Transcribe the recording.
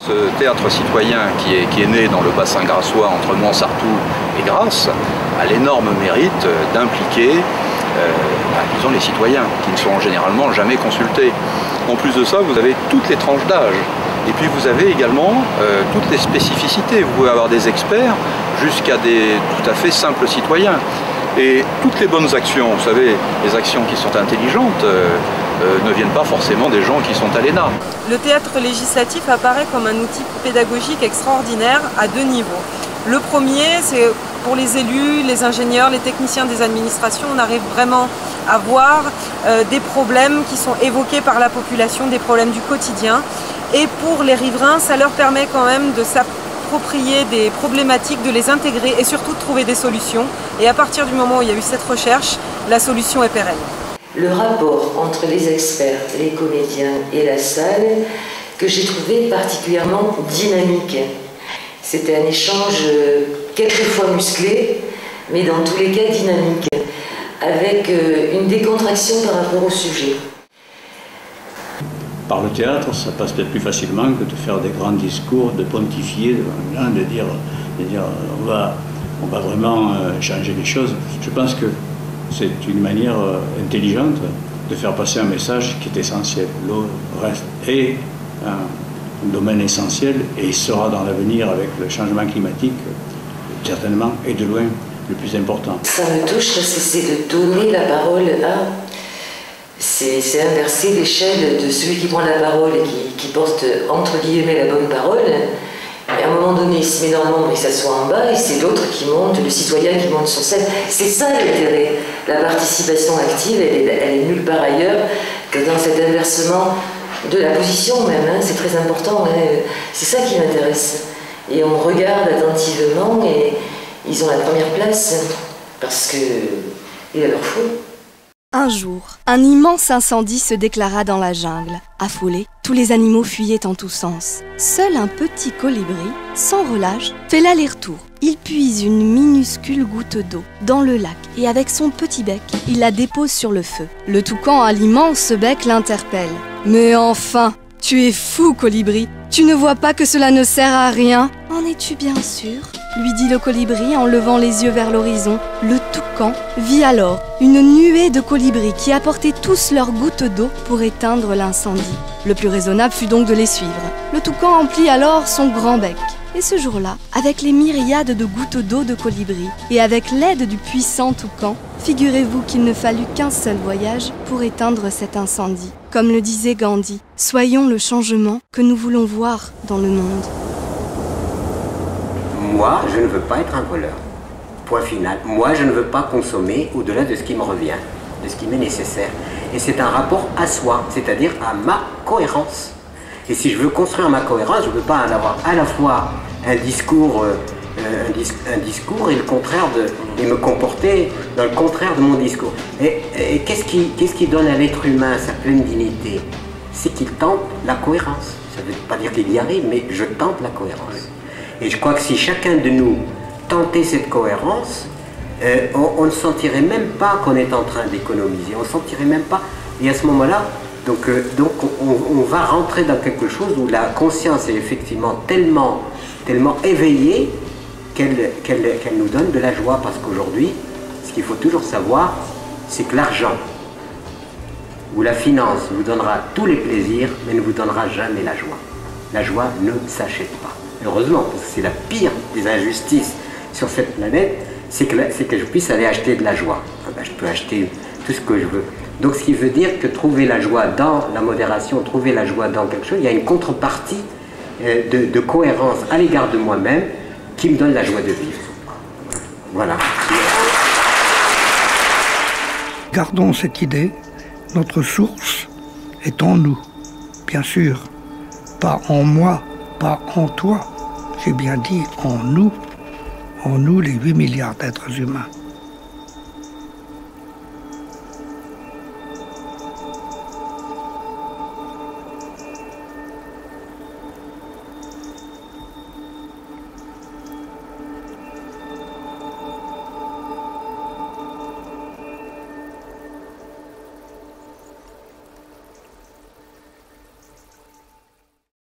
Ce théâtre citoyen qui est né dans le bassin grassois entre Montsartou et Grasse a l'énorme mérite d'impliquer disons les citoyens qui ne sont généralement jamais consultés. En plus de ça, vous avez toutes les tranches d'âge. Et puis vous avez également toutes les spécificités. Vous pouvez avoir des experts jusqu'à des tout à fait simples citoyens. Et toutes les bonnes actions, vous savez, les actions qui sont intelligentes, ne viennent pas forcément des gens qui sont à l'ENA. Le théâtre législatif apparaît comme un outil pédagogique extraordinaire à deux niveaux. Le premier, c'est pour les élus, les ingénieurs, les techniciens des administrations, on arrive vraiment à voir des problèmes qui sont évoqués par la population, des problèmes du quotidien. Et pour les riverains, ça leur permet quand même de s'approprier des problématiques, de les intégrer et surtout de trouver des solutions. Et à partir du moment où il y a eu cette recherche, la solution est pérenne. Le rapport entre les experts, les comédiens et la salle, que j'ai trouvé particulièrement dynamique. C'était un échange quelquefois musclé, mais dans tous les cas dynamique, avec une décontraction par rapport au sujet. Par le théâtre, ça passe peut-être plus facilement que de faire des grands discours, de pontifier, de dire on va vraiment changer les choses. Je pense que c'est une manière intelligente de faire passer un message qui est essentiel. L'eau reste un domaine essentiel et sera dans l'avenir avec le changement climatique, certainement, et de loin, le plus important. Ça me touche parce que c'est de donner la parole à... C'est inverser l'échelle de celui qui prend la parole et qui porte entre guillemets la bonne parole. Et à un moment donné, il se met dans l'ombre et s'assoit en bas, et c'est l'autre qui monte, le citoyen qui monte sur scène. C'est ça l'intérêt. La participation active, elle est nulle part ailleurs que dans cet inversement de la position même. Hein. C'est très important. Hein. C'est ça qui m'intéresse. Et on regarde attentivement et ils ont la première place parce qu'il leur faut. Un jour, un immense incendie se déclara dans la jungle. Affolés, tous les animaux fuyaient en tous sens. Seul un petit colibri, sans relâche, fait l'aller-retour. Il puise une minuscule goutte d'eau dans le lac et avec son petit bec, il la dépose sur le feu. Le toucan à l'immense bec l'interpelle. « Mais enfin, tu es fou, colibri. Tu ne vois pas que cela ne sert à rien ? » « En es-tu bien sûr ?» lui dit le colibri en levant les yeux vers l'horizon. Le toucan vit alors une nuée de colibris qui apportaient tous leurs gouttes d'eau pour éteindre l'incendie. Le plus raisonnable fut donc de les suivre. Le toucan emplit alors son grand bec. Et ce jour-là, avec les myriades de gouttes d'eau de colibri et avec l'aide du puissant toucan, figurez-vous qu'il ne fallut qu'un seul voyage pour éteindre cet incendie. Comme le disait Gandhi, soyons le changement que nous voulons voir dans le monde. Moi, je ne veux pas être un voleur. Point final. Moi, je ne veux pas consommer au-delà de ce qui me revient, de ce qui m'est nécessaire. Et c'est un rapport à soi, c'est-à-dire à ma cohérence. Et si je veux construire ma cohérence, je ne peux pas en avoir à la fois un discours et le contraire et me comporter dans le contraire de mon discours. Et qu'est-ce qui donne à l'être humain sa pleine dignité? C'est qu'il tente la cohérence. Ça ne veut pas dire qu'il y arrive, mais je tente la cohérence. Et je crois que si chacun de nous tentait cette cohérence, on ne sentirait même pas qu'on est en train d'économiser, on ne sentirait même pas. Et à ce moment-là, donc on va rentrer dans quelque chose où la conscience est effectivement tellement éveillée qu'elle nous donne de la joie. Parce qu'aujourd'hui, ce qu'il faut toujours savoir, c'est que l'argent ou la finance vous donnera tous les plaisirs, mais ne vous donnera jamais la joie. La joie ne s'achète pas. Heureusement, parce que c'est la pire des injustices sur cette planète, c'est que je puisse aller acheter de la joie. Je peux acheter tout ce que je veux. Donc ce qui veut dire que trouver la joie dans la modération, trouver la joie dans quelque chose, il y a une contrepartie de cohérence à l'égard de moi-même qui me donne la joie de vivre. Voilà. Gardons cette idée, notre source est en nous, bien sûr, pas en moi, pas en toi. J'ai bien dit en nous les 8 milliards d'êtres humains.